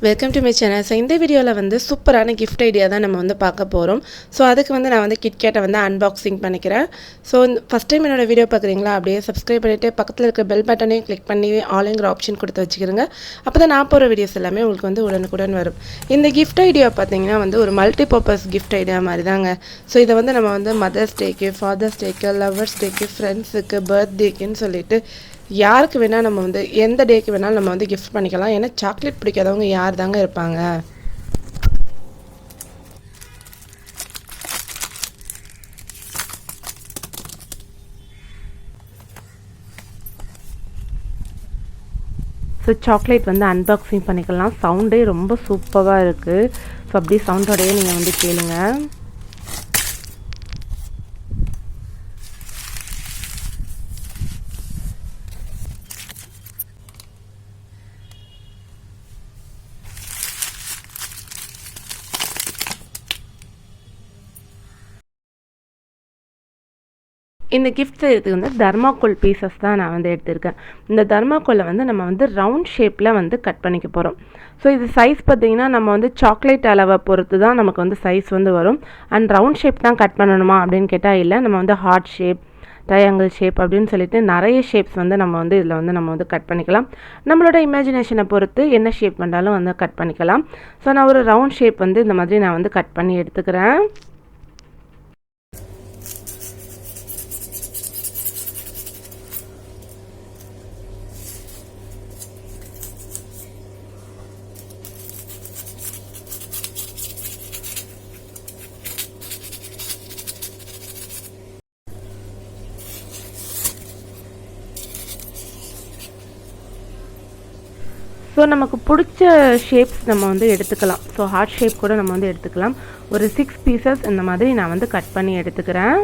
Welcome to my channel. So இந்த வீடியோவில் வந்து சூப்பரான கிஃப்ட் ஐடியா தான் நம்ம வந்து பார்க்க போகிறோம். ஸோ அதுக்கு வந்து நான் வந்து கிட்கேட்டை வந்து அன்பாக்சிங் பண்ணிக்கிறேன். ஸோ ஃபஸ்ட் டைம் என்னோட வீடியோ பார்க்குறீங்களா, அப்படியே சப்ஸ்கிரைப் பண்ணிவிட்டு பக்கத்தில் இருக்க பெல் பட்டனையும் கிளிக் பண்ணி ஆல்ங்கிற ஆப்ஷன் கொடுத்து வச்சுக்கிறேங்க. அப்போ தான் நான் போகிற வீடியோஸ் எல்லாமே உங்களுக்கு வந்து உடனுக்குடன் வரும். இந்த கிஃப்ட் ஐடியா பார்த்தீங்கன்னா வந்து ஒரு மல்டி பர்பஸ் கிஃப்ட் ஐடியா மாதிரி தாங்க. ஸோ இதை வந்து நம்ம வந்து மதர்ஸ் டேக்கு, ஃபாதர்ஸ் டேக்கு, லவ்வர்ஸ் டேக்கு, ஃப்ரெண்ட்ஸுக்கு, பர்த்டேக்குன்னு சொல்லிட்டு யாருக்கு வேணால் நம்ம வந்து எந்த டேக்கு வேணாலும் நம்ம வந்து கிஃப்ட் பண்ணிக்கலாம். ஏன்னா சாக்லேட் பிடிக்காதவங்க யார் தாங்க இருப்பாங்க. ஸோ சாக்லேட் வந்து அன்பாக்சிங் பண்ணிக்கலாம். சவுண்டே ரொம்ப சூப்பராக இருக்குது. ஸோ அப்படியே சவுண்டோடையே நீங்கள் வந்து கேளுங்க. இந்த கிஃப்ட் செய்கிறதுக்கு வந்து தர்மாக்கோல் பீசஸ் தான் நான் வந்து எடுத்திருக்கேன். இந்த தர்மாக்கோலை வந்து நம்ம வந்து ரவுண்ட் ஷேப்பில் வந்து கட் பண்ணிக்க போகிறோம். ஸோ இது சைஸ் பார்த்திங்கன்னா நம்ம வந்து சாக்லேட் அளவை பொறுத்து தான் நமக்கு வந்து சைஸ் வந்து வரும். அண்ட் ரவுண்ட் ஷேப் தான் கட் பண்ணணுமா அப்படின்னு கேட்டால் இல்லை, நம்ம வந்து ஹார்ட் ஷேப், ட்ரையாங்கிள் ஷேப் அப்படின்னு சொல்லிட்டு நிறைய ஷேப்ஸ் வந்து நம்ம வந்து இதில் வந்து நம்ம வந்து கட் பண்ணிக்கலாம். நம்மளோட இமேஜினேஷனை பொறுத்து என்ன ஷேப் பண்ணாலும் வந்து கட் பண்ணிக்கலாம். ஸோ நான் ஒரு ரவுண்ட் ஷேப் வந்து இந்த மாதிரி நான் வந்து கட் பண்ணி எடுத்துக்கிறேன். ஸோ நமக்கு பிடிச்ச ஷேப்ஸ் நம்ம வந்து எடுத்துக்கலாம். ஸோ ஹார்ட் ஷேப் கூட நம்ம வந்து எடுத்துக்கலாம். ஒரு 6 பீசஸ் இந்த மாதிரி நான் வந்து கட் பண்ணி எடுத்துக்கிறேன்.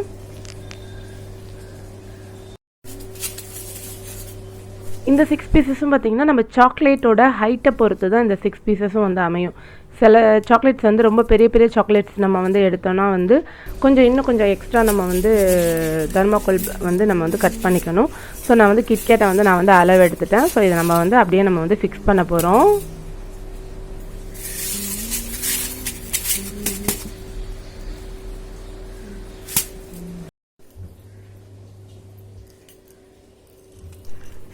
இந்த 6 பீசஸும் பார்த்திங்கன்னா நம்ம சாக்லேட்டோட ஹைட்டை பொறுத்து தான் இந்த 6 பீசஸும் வந்து அமையும். சில சாக்லேட்ஸ் வந்து ரொம்ப பெரிய பெரிய சாக்லேட்ஸ் நம்ம வந்து எடுத்தோன்னா வந்து இன்னும் கொஞ்சம் எக்ஸ்ட்ரா நம்ம வந்து தர்மாக்கோல் வந்து நம்ம வந்து கட் பண்ணிக்கணும். ஸோ நான் வந்து கிட்கேட்டை வந்து நான் வந்து அளவு எடுத்துட்டேன். ஸோ இதை நம்ம வந்து அப்படியே நம்ம வந்து ஃபிக்ஸ் பண்ண போகிறோம்.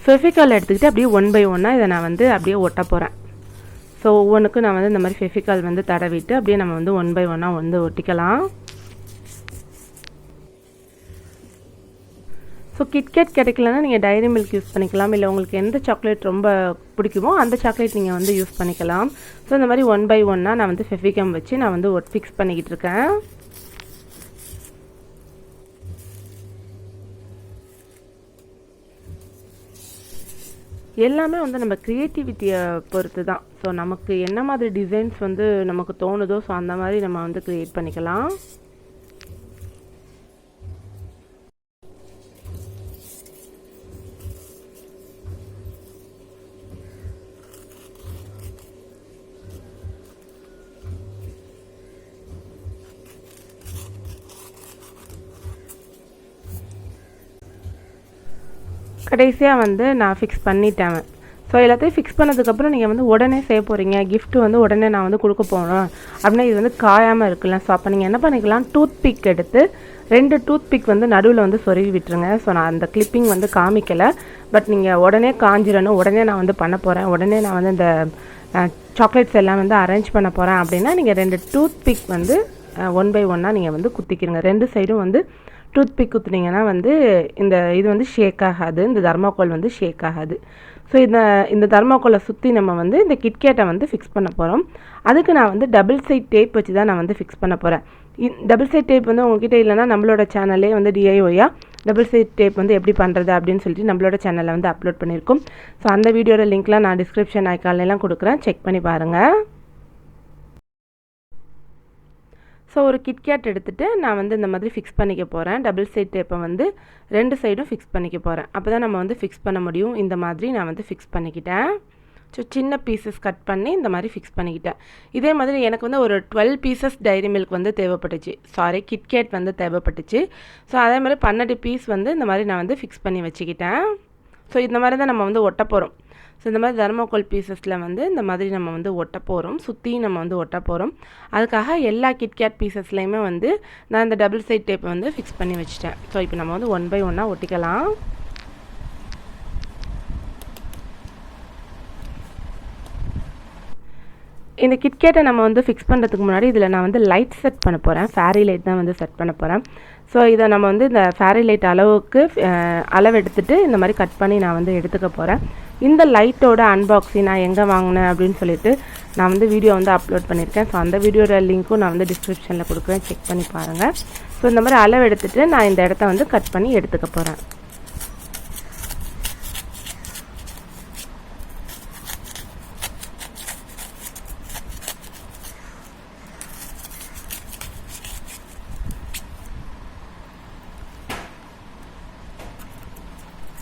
ஃபெவிகால் எடுத்துக்கிட்டு அப்படியே 1 by 1 இதை நான் வந்து அப்படியே ஒட்ட போகிறேன். ஸோ ஒவ்வொன்றுக்கு நான் வந்து இந்த மாதிரி ஃபெவிகால் வந்து தடவிட்டு அப்படியே நம்ம வந்து 1 by 1 வந்து ஒட்டிக்கலாம். ஸோ கிட்கேட் கிடைக்கலன்னா நீங்கள் டைரி மில்க் யூஸ் பண்ணிக்கலாம். இல்லை உங்களுக்கு எந்த சாக்லேட் ரொம்ப பிடிக்குமோ அந்த சாக்லேட் நீங்கள் வந்து யூஸ் பண்ணிக்கலாம். ஸோ இந்த மாதிரி 1 by 1 நான் வந்து ஃபெவிகம் வச்சு நான் வந்து ஃபிக்ஸ் பண்ணிக்கிட்டு இருக்கேன். எல்லாமே வந்து நம்ம க்ரியேட்டிவிட்டியை பொறுத்து தான். ஸோ நமக்கு என்ன மாதிரி டிசைன்ஸ் வந்து நமக்கு தோணுதோ ஸோ அந்த மாதிரி நம்ம வந்து க்ரியேட் பண்ணிக்கலாம். கடைசியாக வந்து நான் ஃபிக்ஸ் பண்ணிட்டேன். ஸோ எல்லாத்தையும் ஃபிக்ஸ் பண்ணதுக்கப்புறம் நீங்கள் வந்து உடனே செய்ய போகிறீங்க, கிஃப்ட்டு வந்து உடனே நான் வந்து கொடுக்க போகிறேன் அப்படின்னா இது வந்து காயாமல் இருக்குல்ல. ஸோ அப்போ நீங்கள் என்ன பண்ணிக்கலாம், டூத் பிக் எடுத்து 2 டூத் பிக் வந்து நடுவில் வந்து சொருகி விட்டுருங்க. ஸோ நான் அந்த கிளிப்பிங் வந்து காமிக்கலை, பட் நீங்கள் உடனே காஞ்சிடணும், உடனே நான் வந்து பண்ண போகிறேன், உடனே நான் வந்து இந்த சாக்லேட்ஸ் எல்லாம் வந்து அரேஞ்ச் பண்ண போகிறேன் அப்படின்னா நீங்கள் 2 டூத் பிக் வந்து 1 by 1 நீங்கள் வந்து குத்திக்கிறங்க. 2 சைடும் வந்து டூத் பிக் குத்துனீங்கன்னா வந்து இது வந்து ஷேக் ஆகாது, இந்த தர்மாக்கோல் வந்து ஷேக் ஆகாது. ஸோ இந்த தர்மாக்கோலை சுற்றி நம்ம வந்து இந்த கிட்கேட்டை வந்து ஃபிக்ஸ் பண்ண போகிறோம். அதுக்கு நான் வந்து டபுள் சைட் டேப் வச்சு தான் நான் வந்து ஃபிக்ஸ் பண்ண போகிறேன். டபுள் சைட் டேப் வந்து உங்ககிட்ட இல்லைனா நம்மளோட சேனல்லே வந்து DIY டபுள் சைட் டேப் வந்து எப்படி பண்ணுறது அப்படின்னு சொல்லிட்டு நம்மளோட சேனலில் வந்து அப்லோட் பண்ணியிருக்கோம். ஸோ அந்த வீடியோட லிங்க்லாம் நான் டிஸ்கிரிப்ஷன் ஐக்கான்லாம் கொடுக்குறேன், செக் பண்ணி பாருங்கள். ஸோ ஒரு கிட்கேட் எடுத்துகிட்டு நான் வந்து இந்த மாதிரி ஃபிக்ஸ் பண்ணிக்க போகிறேன். டபுள் சைட் டேப்பை வந்து 2 சைடும் ஃபிக்ஸ் பண்ணிக்க போகிறேன். அப்போ தான் நம்ம வந்து ஃபிக்ஸ் பண்ண முடியும். இந்த மாதிரி நான் வந்து ஃபிக்ஸ் பண்ணிக்கிட்டேன். ஸோ சின்ன பீசஸ் கட் பண்ணி இந்த மாதிரி ஃபிக்ஸ் பண்ணிக்கிட்டேன். இதே மாதிரி எனக்கு வந்து ஒரு 12 பீசஸ் டைரி மில்க் வந்து தேவைப்பட்டுச்சு, கிட்கேட் வந்து தேவைப்பட்டுச்சு. ஸோ அதே மாதிரி 12 பீஸ் வந்து இந்த மாதிரி நான் வந்து ஃபிக்ஸ் பண்ணி வச்சுக்கிட்டேன். ஸோ இந்த மாதிரி தான் நம்ம வந்து ஒட்ட போகிறோம். ஸோ இந்த மாதிரி தர்மோகோல் பீசஸில் வந்து இந்த மாதிரி நம்ம வந்து ஒட்ட போகிறோம், சுற்றியும் நம்ம வந்து ஒட்ட போகிறோம். அதுக்காக எல்லா கிட்கேட் பீசஸ்லையுமே வந்து நான் இந்த டபுள் சைட் டேப்பை வந்து ஃபிக்ஸ் பண்ணி வச்சுட்டேன். ஸோ இப்போ நம்ம வந்து 1 by 1 ஒட்டிக்கலாம். இந்த கிட்கேட்டை நம்ம வந்து ஃபிக்ஸ் பண்ணுறதுக்கு முன்னாடி இதில் நான் வந்து லைட் செட் பண்ண போகிறேன். ஃபேரி லைட் தான் வந்து செட் பண்ண போகிறேன். ஸோ இதை நம்ம வந்து இந்த ஃபேரி லைட் அளவுக்கு அளவு எடுத்துகிட்டு இந்த மாதிரி கட் பண்ணி நான் வந்து எடுத்துக்க போகிறேன். இந்த லைட்டோட அன்பாக்சிங் நான் எங்கே வாங்கினேன் அப்படின்னு சொல்லிட்டு நான் வந்து வீடியோ வந்து அப்லோட் பண்ணியிருக்கேன். ஸோ அந்த வீடியோட லிங்க்கும் நான் வந்து டிஸ்கிரிப்ஷனில் கொடுக்குறேன், செக் பண்ணி பாருங்கள். ஸோ இந்த மாதிரி அளவு எடுத்துகிட்டு நான் இந்த இடத்த வந்து கட் பண்ணி எடுத்துக்க போகிறேன்.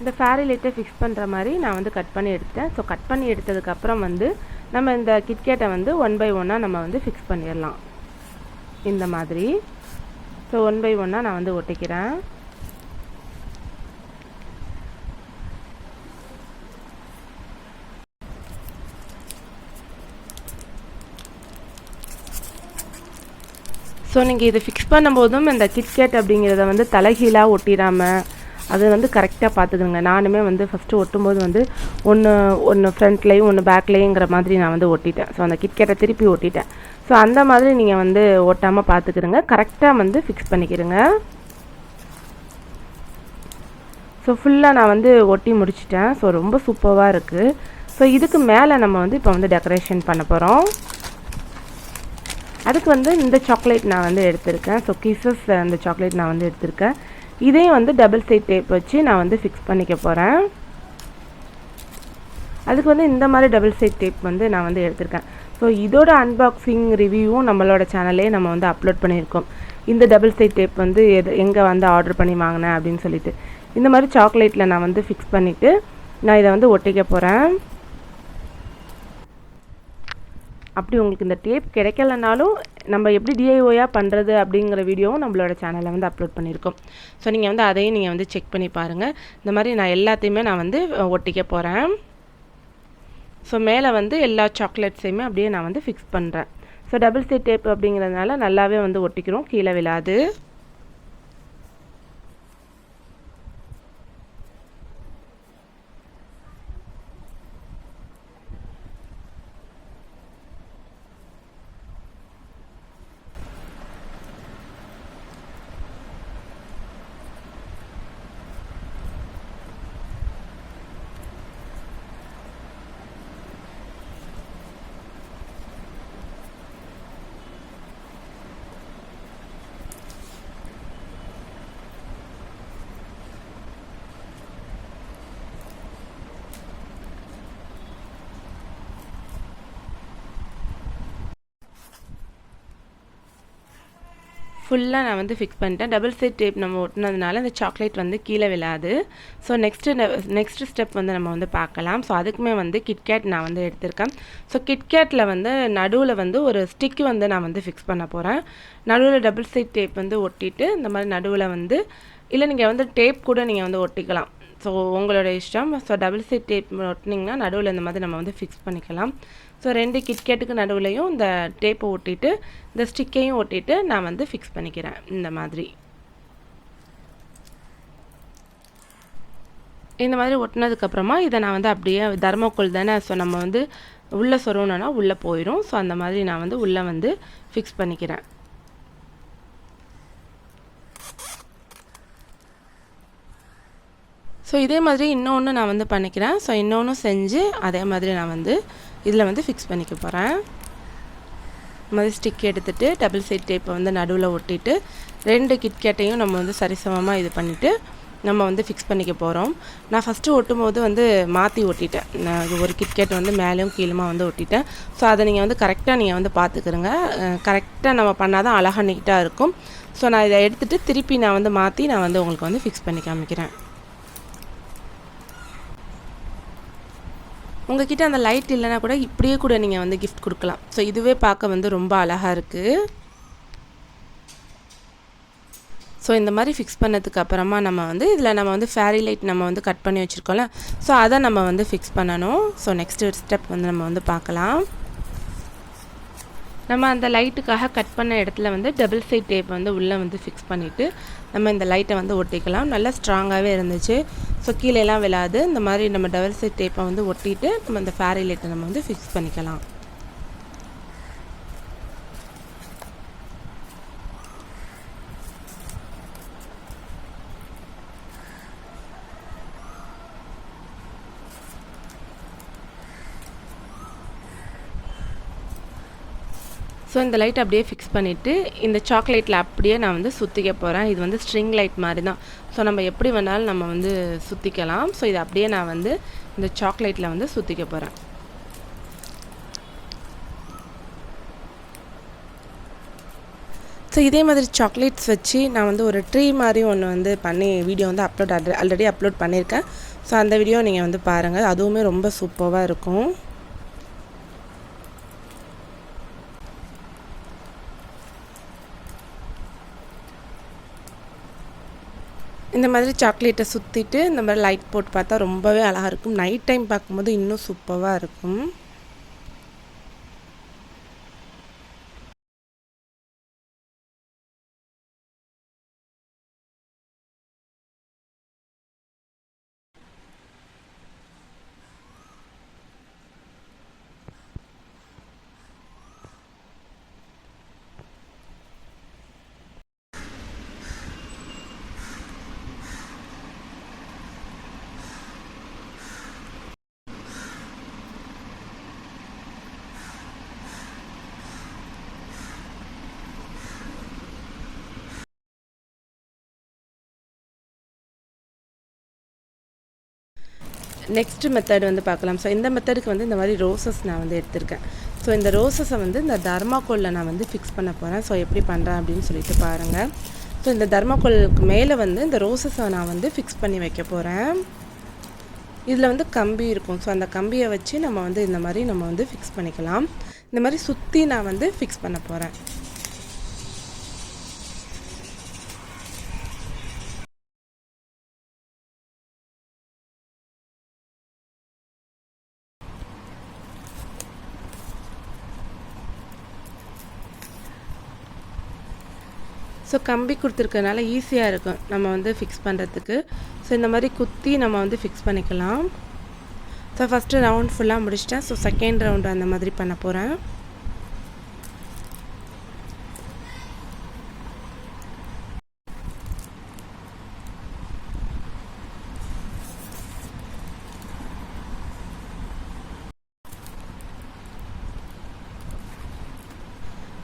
இந்த ஃபேரி லைட்டை ஃபிக்ஸ் பண்ணுற மாதிரி நான் வந்து கட் பண்ணி எடுத்தேன். ஸோ கட் பண்ணி எடுத்ததுக்கப்புறம் வந்து நம்ம இந்த கிட்கேட்டை வந்து 1 by 1 நம்ம வந்து ஃபிக்ஸ் பண்ணிடலாம் இந்த மாதிரி. ஸோ 1 by 1 நான் வந்து ஒட்டிக்கிறேன். ஸோ நீங்கள் இதை ஃபிக்ஸ் பண்ணும்போதும் இந்த கிட்கேட் அப்படிங்கிறத வந்து தலைகீழாக ஒட்டிடாமல் அது வந்து கரெக்டாக பார்த்துக்கணுங்க. நானுமே வந்து ஃபஸ்ட்டு ஒட்டும்போது வந்து ஒன்று ஃப்ரண்ட்லேயும் ஒன்று பேக்லேயுங்கிற மாதிரி நான் வந்து ஒட்டிட்டேன். ஸோ அந்த கிட்கேட்டை திருப்பி ஒட்டிட்டேன். ஸோ அந்த மாதிரி நீங்கள் வந்து ஒட்டாமல் பார்த்துக்கிடுங்க, கரெக்டாக வந்து ஃபிக்ஸ் பண்ணிக்கிடுங்க. ஸோ ஃபுல்லாக நான் வந்து ஒட்டி முடிச்சிட்டேன். ஸோ ரொம்ப சூப்பராக இருக்குது. ஸோ இதுக்கு மேலே நம்ம வந்து இப்போ வந்து டெக்கரேஷன் பண்ண போகிறோம். அதுக்கு வந்து இந்த சாக்லேட் நான் வந்து எடுத்திருக்கேன். ஸோ கிசஸ் அந்த சாக்லேட் நான் வந்து எடுத்திருக்கேன். இதையும் வந்து டபுள் சைட் டேப் வச்சு நான் வந்து ஃபிக்ஸ் பண்ணிக்க போகிறேன். அதுக்கு வந்து இந்த மாதிரி டபுள் சைட் டேப் வந்து நான் வந்து எடுத்திருக்கேன். ஸோ இதோட அன்பாக்சிங் ரிவ்யூவும் நம்மளோட சேனல்லே நம்ம வந்து அப்லோட் பண்ணியிருக்கோம். இந்த டபுள் சைட் டேப் வந்து எங்கே வந்து ஆர்டர் பண்ணி வாங்கினேன் அப்படின்னு சொல்லிட்டு. இந்த மாதிரி சாக்லேட்டில் நான் வந்து ஃபிக்ஸ் பண்ணிவிட்டு நான் இதை வந்து ஒட்டிக்க போகிறேன். அப்படி உங்களுக்கு இந்த டேப் கிடைக்கலனாலும் நம்ம எப்படி டிஐஒயாக பண்ணுறது அப்படிங்கிற வீடியோவும் நம்மளோட சேனலில் வந்து அப்லோட் பண்ணியிருக்கோம். ஸோ நீங்கள் வந்து அதையும் நீங்கள் வந்து செக் பண்ணி பாருங்கள். இந்த மாதிரி நான் எல்லாத்தையுமே நான் வந்து ஒட்டிக்க போகிறேன். ஸோ மேலே வந்து எல்லா சாக்லேட்ஸையுமே அப்படியே நான் வந்து ஃபிக்ஸ் பண்ணுறேன். ஸோ டபுள் சைட் டேப் அப்படிங்கிறதுனால நல்லாவே வந்து ஒட்டிக்கிறோம், கீழே விழாது. ஃபுல்லாக நான் வந்து ஃபிக்ஸ் பண்ணிட்டேன். டபுள் சைட் டேப் நம்ம ஒட்டினதுனால இந்த சாக்லேட் வந்து கீழே விழாது. ஸோ நெக்ஸ்ட் ஸ்டெப் வந்து நம்ம வந்து பார்க்கலாம். ஸோ அதுக்குமே வந்து கிட்கேட் நான் வந்து எடுத்திருக்கேன். ஸோ கிட்கேட்டில் வந்து நடுவில் வந்து ஒரு ஸ்டிக் வந்து நான் வந்து ஃபிக்ஸ் பண்ண போகிறேன். நடுவில் டபுள் சைட் டேப் வந்து ஒட்டிட்டு இந்த மாதிரி நடுவில் வந்து இல்லை நீங்கள் வந்து டேப் கூட நீங்கள் வந்து ஒட்டிக்கலாம். ஸோ உங்களோட இஷ்டம். ஸோ டபுள் சைட் டேப் ஒட்டினீங்கன்னா நடுவில் இந்த மாதிரி நம்ம வந்து ஃபிக்ஸ் பண்ணிக்கலாம். ஸோ 2 கிட்கேட்டுக்கு நடுவுலையும் இந்த டேப்பை ஒட்டிட்டு இந்த ஸ்டிக்கையும் ஒட்டிட்டு நான் வந்து ஃபிக்ஸ் பண்ணிக்கிறேன் இந்த மாதிரி. இந்த மாதிரி ஒட்டினதுக்கப்புறமா இதை நான் வந்து அப்படியே தர்மோகோல் தானே, ஸோ நம்ம வந்து உள்ளே சொருகணுன்னா உள்ளே போயிடும். ஸோ அந்த மாதிரி நான் வந்து உள்ளே வந்து ஃபிக்ஸ் பண்ணிக்கிறேன். ஸோ இதே மாதிரி இன்னொன்று நான் வந்து பண்ணிக்கிறேன். ஸோ இன்னொன்று செஞ்சு அதே மாதிரி நான் வந்து இதில் வந்து ஃபிக்ஸ் பண்ணிக்க போகிறேன். இந்த மாதிரி ஸ்டிக் எடுத்துகிட்டு டபுள் சைட் டேப்பை வந்து நடுவில் ஒட்டிட்டு 2 கிட்கேட்டையும் நம்ம வந்து சரிசமமாக இது பண்ணிவிட்டு நம்ம வந்து ஃபிக்ஸ் பண்ணிக்க போகிறோம். நான் ஃபஸ்ட்டு ஒட்டும் போது வந்து மாற்றி ஒட்டிட்டேன். நான் ஒரு கிட்கேட் வந்து மேலேயும் கீழுமா வந்து ஒட்டிட்டேன். ஸோ அதை நீங்கள் வந்து கரெக்டாக நீங்கள் வந்து பார்த்துக்கிறங்க. கரெக்டாக நம்ம பண்ணால் தான் அழகாக நீட்டாக இருக்கும். ஸோ நான் இதை எடுத்துகிட்டு திருப்பி நான் வந்து மாற்றி நான் வந்து உங்களுக்கு வந்து ஃபிக்ஸ் பண்ணி காமிக்கிறேன். உங்ககிட்ட அந்த லைட் இல்லைனா கூட இப்படியே கூட நீங்கள் வந்து கிஃப்ட் கொடுக்கலாம். ஸோ இதுவே பார்க்க வந்து ரொம்ப அழகாக இருக்குது. ஸோ ஸோ இந்த மாதிரி ஃபிக்ஸ் பண்ணதுக்கு அப்புறமா நம்ம வந்து இதில் நம்ம வந்து ஃபேரி லைட் நம்ம வந்து கட் பண்ணி வச்சுருக்கோம்ல, ஸோ அதை நம்ம வந்து ஃபிக்ஸ் பண்ணணும். ஸோ நெக்ஸ்ட்டு ஸ்டெப் வந்து நம்ம வந்து பார்க்கலாம். நம்ம அந்த லைட்டுக்காக கட் பண்ண இடத்துல வந்து டபுள் சைட் டேப் வந்து உள்ளே வந்து ஃபிக்ஸ் பண்ணிவிட்டு நம்ம இந்த லைட்டை வந்து ஒட்டிக்கலாம். நல்லா ஸ்ட்ராங்காகவே இருந்துச்சு. ஸோ கீழேலாம் விழாது. இந்த மாதிரி நம்ம டபுள் சைட் டேப்பை வந்து ஒட்டிட்டு நம்ம இந்த ஃபேரி லைட்டை நம்ம வந்து ஃபிக்ஸ் பண்ணிக்கலாம். ஸோ இந்த லைட் அப்படியே ஃபிக்ஸ் பண்ணிவிட்டு இந்த சாக்லேட்டில் அப்படியே நான் வந்து சுற்றிக்க போகிறேன். இது வந்து ஸ்ட்ரிங் லைட் மாதிரி தான். ஸோ நம்ம எப்படி வேணாலும் நம்ம வந்து சுற்றிக்கலாம். ஸோ இது அப்படியே நான் வந்து இந்த சாக்லேட்டில் வந்து சுற்றிக்க போகிறேன். ஸோ இதே மாதிரி சாக்லேட்ஸ் வச்சு நான் வந்து ஒரு ட்ரீ மாதிரி ஒன்று வந்து பண்ணி வீடியோ வந்து ஆல்ரெடி அப்லோட் பண்ணியிருக்கேன். ஸோ அந்த வீடியோ நீங்கள் வந்து பாருங்கள். அதுவுமே ரொம்ப சூப்பராக இருக்கும். இந்த மாதிரி சாக்லேட்டை சுற்றிட்டு இந்த மாதிரி லைட் போட்டு பார்த்தா ரொம்பவே அழகாக இருக்கும். நைட் டைம் பார்க்கும்போது இன்னும் சூப்பராக இருக்கும். நெக்ஸ்ட்டு மெத்தட் வந்து பார்க்கலாம். ஸோ இந்த மெத்தடுக்கு வந்து இந்த மாதிரி ரோசஸ் நான் வந்து எடுத்திருக்கேன். ஸோ இந்த ரோசஸை வந்து இந்த தர்மாக்கோலில் நான் வந்து ஃபிக்ஸ் பண்ண போகிறேன். ஸோ எப்படி பண்ணுறேன் அப்படின்னு சொல்லிட்டு பாருங்கள். ஸோ இந்த தர்மாக்கோலுக்கு மேலே வந்து இந்த ரோசஸை நான் வந்து ஃபிக்ஸ் பண்ணி வைக்க போகிறேன். இதில் வந்து கம்பி இருக்கும். ஸோ அந்த கம்பியை வச்சு நம்ம வந்து இந்த மாதிரி நம்ம வந்து ஃபிக்ஸ் பண்ணிக்கலாம். இந்த மாதிரி சுற்றி நான் வந்து ஃபிக்ஸ் பண்ண போகிறேன். ஸோ கம்பி கொடுத்துருக்கனால ஈஸியாக இருக்கும் நம்ம வந்து ஃபிக்ஸ் பண்ணுறதுக்கு. ஸோ இந்த மாதிரி குத்தி நம்ம வந்து ஃபிக்ஸ் பண்ணிக்கலாம். ஸோ ஃபஸ்ட்டு ரவுண்ட் ஃபுல்லாக முடிச்சிட்டேன். ஸோ செகண்ட் ரவுண்டு அந்த மாதிரி பண்ண போகிறேன்.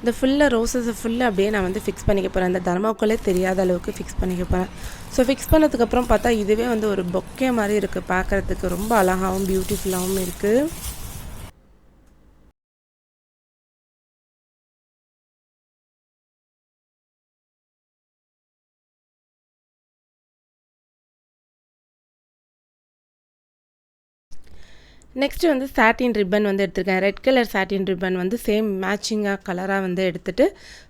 இந்த ஃபுல்லாக ரோஸஸை ஃபுல்லாக அப்படியே நான் வந்து ஃபிக்ஸ் பண்ணிக்க போகிறேன். இந்த தர்மாக்கோலே தெரியாத அளவுக்கு ஃபிக்ஸ் பண்ணிக்க போகிறேன். ஸோ ஃபிக்ஸ் பண்ணதுக்கப்புறம் பார்த்தா இதுவே வந்து ஒரு பொக்கே மாதிரி இருக்குது. பார்க்குறதுக்கு ரொம்ப அழகாகவும் பியூட்டிஃபுல்லாகவும் இருக்குது. நெக்ஸ்ட்டு வந்து சாட்டின் ரிப்பன் வந்து எடுத்திருக்கேன். ரெட் கலர் சாட்டின் ரிப்பன் வந்து சேம் மேட்சிங்காக கலராக வந்து எடுத்துகிட்டு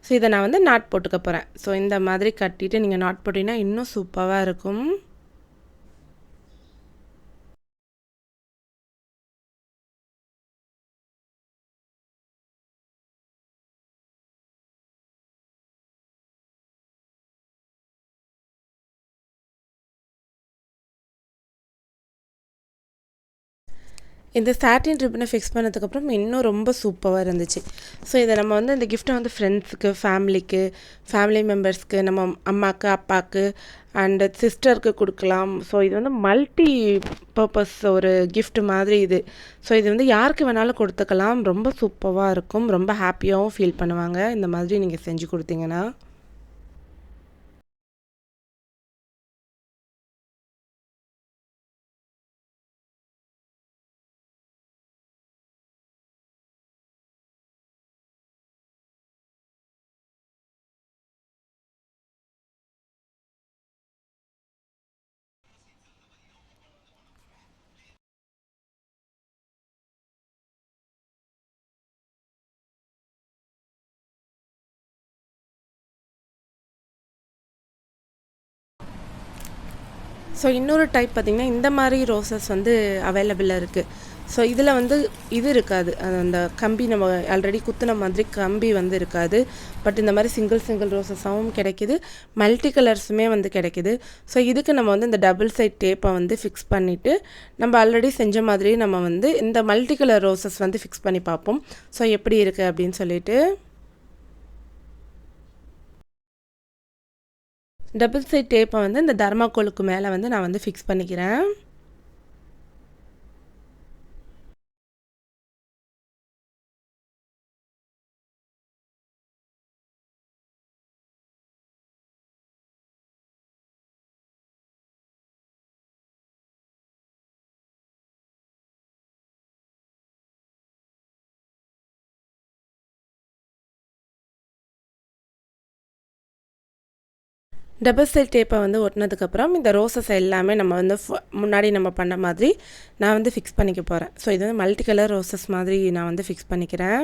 ஸோ இதை நான் வந்து நாட் போட்டுக்க போகிறேன். ஸோ இந்த மாதிரி கட்டிட்டு நீங்கள் நாட் போட்டிங்கன்னா இன்னும் சூப்பராக இருக்கும். இந்த சாட்டின் ரிப்பனை ஃபிக்ஸ் பண்ணதுக்கப்புறம் இன்னும் ரொம்ப சூப்பராக இருந்துச்சு. ஸோ இதை நம்ம வந்து இந்த கிஃப்ட்டை வந்து ஃப்ரெண்ட்ஸுக்கு, ஃபேமிலி மெம்பர்ஸ்க்கு, நம்ம அம்மாவுக்கு, அப்பாவுக்கு அண்டு சிஸ்டருக்கு கொடுக்கலாம். ஸோ இது வந்து மல்டி பர்பஸ் ஒரு கிஃப்ட் மாதிரி இது. ஸோ இது வந்து யாருக்கு வேணாலும் கொடுத்துக்கலாம். ரொம்ப சூப்பராக இருக்கும். ரொம்ப ஹாப்பியாகவும் ஃபீல் பண்ணுவாங்க இந்த மாதிரி நீங்கள் செஞ்சு கொடுத்தீங்கன்னா. ஸோ இன்னொரு டைப் பார்த்திங்கன்னா இந்த மாதிரி ரோசஸ் வந்து அவைலபிளாக இருக்குது. ஸோ இதில் வந்து இது இருக்காது, அந்த கம்பி நம்ம ஆல்ரெடி குத்துன மாதிரி கம்பி வந்து இருக்காது. பட் இந்த மாதிரி சிங்கிள் ரோசஸாகவும் கிடைக்கிது, மல்டி கலர்ஸுமே வந்து கிடைக்கிது. ஸோ இதுக்கு நம்ம வந்து இந்த டபுள் சைட் டேப்பை வந்து ஃபிக்ஸ் பண்ணிவிட்டு நம்ம ஆல்ரெடி செஞ்ச மாதிரி நம்ம வந்து இந்த மல்டி கலர் ரோசஸ் வந்து ஃபிக்ஸ் பண்ணி பார்ப்போம். ஸோ எப்படி இருக்குது அப்படின்னு சொல்லிட்டு டபுள் சைட் டேப்பை வந்து இந்த தர்மாக்கோலுக்கு மேலே வந்து நான் வந்து ஃபிக்ஸ் பண்ணிக்கிறேன். டபுள் சைட் டேப்பை வந்து ஒட்டினதுக்கப்புறம் இந்த ரோசஸ் எல்லாமே நம்ம வந்து முன்னாடி நம்ம பண்ண மாதிரி நான் வந்து ஃபிக்ஸ் பண்ணிக்க போகிறேன். ஸோ இது வந்து மல்டி கலர் ரோசஸ் மாதிரி நான் வந்து ஃபிக்ஸ் பண்ணிக்கிறேன்.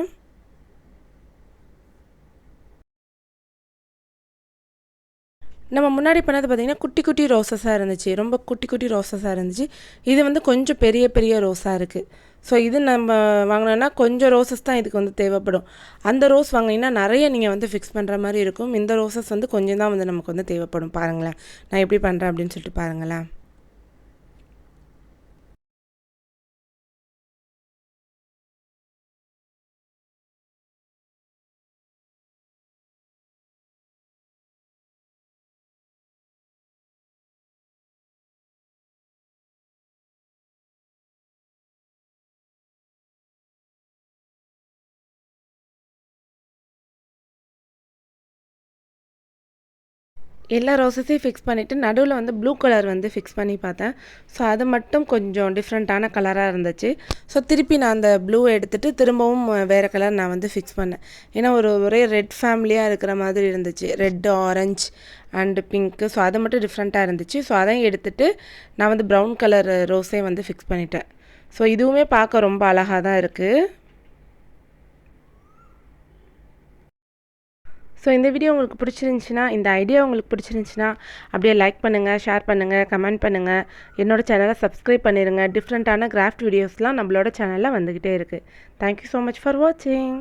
நம்ம முன்னாடி பண்ணது பார்த்திங்கன்னா குட்டி குட்டி ரோசஸாக இருந்துச்சு, ரொம்ப குட்டி குட்டி ரோசஸாக இருந்துச்சு. இது வந்து கொஞ்சம் பெரிய பெரிய ரோஸாக இருக்குது. ஸோ இது நம்ம வாங்கினோன்னா கொஞ்சம் ரோசஸ் தான் இதுக்கு வந்து தேவைப்படும். அந்த ரோஸ் வாங்கினீங்கன்னா நிறைய நீங்கள் வந்து ஃபிக்ஸ் பண்ணுற மாதிரி இருக்கும். இந்த ரோசஸ் வந்து கொஞ்சம் தான் வந்து நமக்கு வந்து தேவைப்படும். பாருங்களேன் நான் எப்படி பண்ணுறேன் அப்படின்னு சொல்லிட்டு பாருங்களேன். எல்லா ரோசஸையும் ஃபிக்ஸ் பண்ணிவிட்டு நடுவில் வந்து ப்ளூ கலர் வந்து ஃபிக்ஸ் பண்ணி பார்த்தேன். ஸோ அது மட்டும் கொஞ்சம் டிஃப்ரெண்ட்டான கலராக இருந்துச்சு. ஸோ திருப்பி நான் அந்த ப்ளூ எடுத்துகிட்டு திரும்பவும் வேறு கலர் நான் வந்து ஃபிக்ஸ் பண்ணேன். ஏன்னா ஒரே ரெட் ஃபேமிலியாக இருக்கிற மாதிரி இருந்துச்சு, red, orange and pink. So அது மட்டும் டிஃப்ரெண்ட்டாக இருந்துச்சு. ஸோ அதையும் எடுத்துகிட்டு நான் வந்து ப்ரௌன் கலர் ரோஸே வந்து ஃபிக்ஸ் பண்ணிட்டேன். ஸோ இதுவுமே பார்க்க ரொம்ப அழகாக தான் இருக்குது. ஸோ இந்த வீடியோ உங்களுக்கு பிடிச்சிருந்துச்சின்னா, இந்த ஐடியா உங்களுக்கு பிடிச்சிருந்துச்சின்னா அப்படியே லைக் பண்ணுங்கள், ஷேர் பண்ணுங்கள், கமெண்ட் பண்ணுங்கள். என்னோடய சேனலை சப்ஸ்கிரைப் பண்ணிடுங்க. டிஃப்ரெண்ட்டான கிராஃப்ட் வீடியோஸ்லாம் நம்மளோட சேனலில் வந்துக்கிட்டே இருக்குது. தேங்க்யூ ஸோ மச் ஃபார் வாட்சிங்.